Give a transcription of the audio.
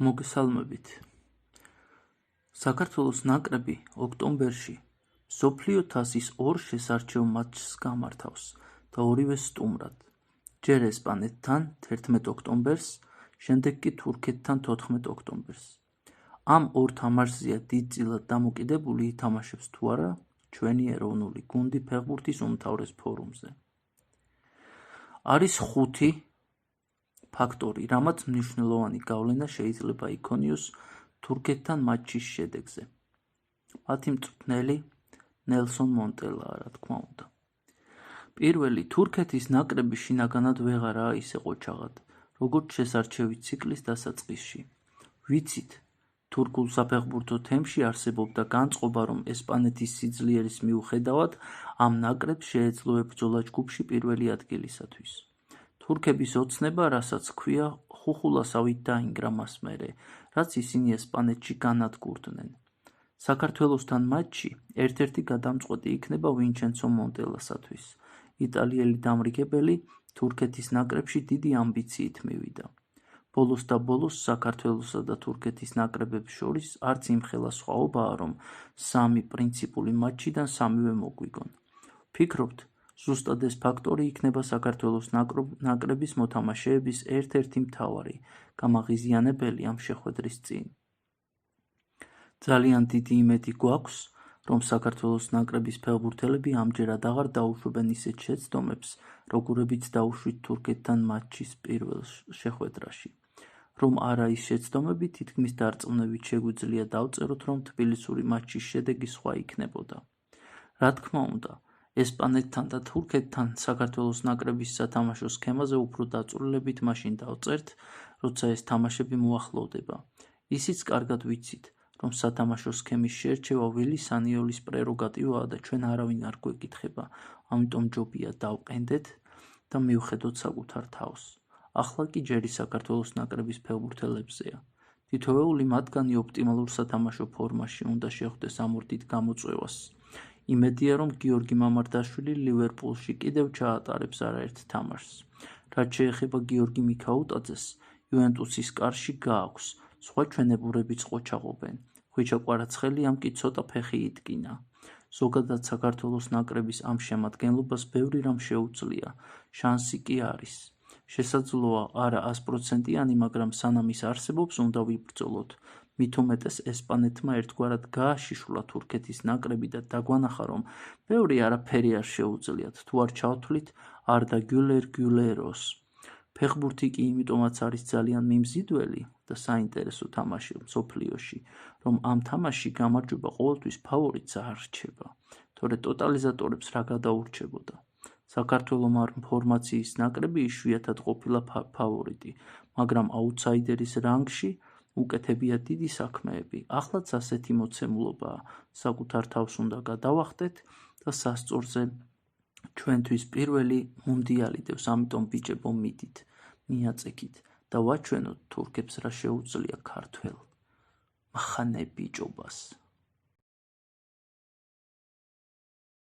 მოგესალმებით. საქართველოს ნაკრები ოქტომბერში მსოფლიო თასის ორ შესარჩევ მატჩს გამართავს და ორივე სტუმრად. ჯერ ესპანეთთან 11 ოქტომბერს, შემდეგ კი თურქეთთან 14 ოქტომბერს. ამ ორ თამაშზეა დიდწილად დამოკიდებული ითამაშებს თუ არა ჩვენი ეროვნული გუნდი ფეხბურთის უმთავრეს ფორუმზე. არის 5 ფაქტორი, რამაც მნიშვნელოვანი გავლენა შეიძლება იქონიოს თურქეთთან მატჩის შედეგზე. მათი მწვრთნელი ნელსონ მონტელაა, რა თქმა უნდა. პირველი, თურქეთის ნაკრები შინაგანად ვეღარაა ისე ყოჩაღად, როგორც შესარჩევი ციკლის დასაწყისში. ვიცით, თურქულ საფეხბურთო თემში არსებობდა განწყობა, რომ ესპანეთის სიძლიერის მიუხედავად ამ ნაკრებს შეეძლო ებრძოლა ჯგუფში პირველი ადგილისათვის. თურქების ოცნება, რასაც ქვია, ხუხულასავით დაინგრა მას მერე, რაც ისინი ესპანეთში განადგურდნენ. საქართველოსთან მატჩი ერთ-ერთი გადამწყვეტი იქნება ვინჩენცო მონტელასათვის. იტალიელი დამრიგებელი თურქეთის ნაკრებში დიდი ამბიციით მივიდა. ბოლოს და ბოლოს საქართველოსა და თურქეთის ნაკრებებს შორის არც იმხელა სხვაობაა, რომ 3 პრინციპული მატჩიდან 3-ვე მოგვიგონ. ვფიქრობთ, ზუსტად ეს ფაქტორი იქნება საქართველოს ნაკრების მოთამაშეების ერთ-ერთი მთავარი გამაღიზიანებელი ამ შეხვედრის წინ. ძალიან დიდი იმედი გვაქვს, რომ საქართველოს ნაკრების ფეხბურთელები ამჯერად აღარ დაუშვებენ ისეთ შეცდომებს, როგორებიც დაუშვით თურქეთთან მატჩის პირველ შეხვედრაში. რომ არა ის შეცდომები თითქმის დარწმუნებით შეგვიძლია დავწეროთ, რომ თბილისური მატჩის შედეგი სხვა იქნებოდა. რა თქმა უნდა, ესპანეთთან და თურქეთთან საქართველოს ნაკრების სათამაშო სქემაზე უფრო დაწვრილებით მაშინ დავწერთ, როცა ეს თამაშები მოახლოვდება. ისიც კარგად ვიცით, რომ სათამაშო სქემის შერჩევა ვილი სანიოლის პრეროგატივაა და ჩვენ არავინ არ გვეკითხება, ამიტომ ჯობია დავყენდეთ და მივხედოთ საკუთარ თავს. ახლა კი ჯერი საქართველოს ნაკრების ფეხბურთელებზეა. თითოეული მათგანი ოპტიმალურ სათამაშო ფორმაში უნდა შეხვდეს ამ ორ დიდ გამოწვევას. იმედია, რომ გიორგი მამარდაშვილი ლივერპულში კიდევ ჩაატარებს არაერთ თამაშს. რაც შეეხება გიორგი მიქაუტაძეს, იუვენტუსის კარში გააქვს, სხვა ჩვენებურებიც ყოჩაღობენ. ხვიჩა კვარაცხელიამ კი ცოტა ფეხი იტკინა. ზოგადად საქართველოს ნაკრების ამ შემადგენლობას ბევრი რამ შეუძლია, შანსი კი არის. შესაძლოა არა 100%-იანი, მაგრამ სანამ ის არსებობს, უნდა ვიბრძოლოთ. მით უმეტეს ესპანეთმა ერთგვარად გააშიშვლა თურქეთის ნაკრები და დაგვანახა, რომ ბევრი არაფერი არ შეუძლიათ, თუ არ ჩავთვლით არდა გულეროს. ფეხბურთი კი იმიტომაც არის ძალიან მიმზიდველი და საინტერესო თამაში მსოფლიოში, რომ ამ თამაში გამარჯვება ყოველთვის ფავორიტს არ რჩება, თორე ტოტალიზატორებს რა გადაურჩებოდა. საქართველოს ამ ფორმაციის ნაკრები იშვიათად ყოფილა ფავორიტი, მაგრამ აუთსაიდერის რანგში უკეთებია დიდი საქმეები. ახლაც ასეთი მოცემულობაა, საკუთარ თავს უნდა გადავახტეთ და სასწორზე ჩვენთვის პირველი მუნდიალი დევს, ამიტომ ბიჭებო მიდით, მიაწექით და ვაჩვენოთ თურქებს რა შეუძლია ქართველ მახანე ბიჭობას.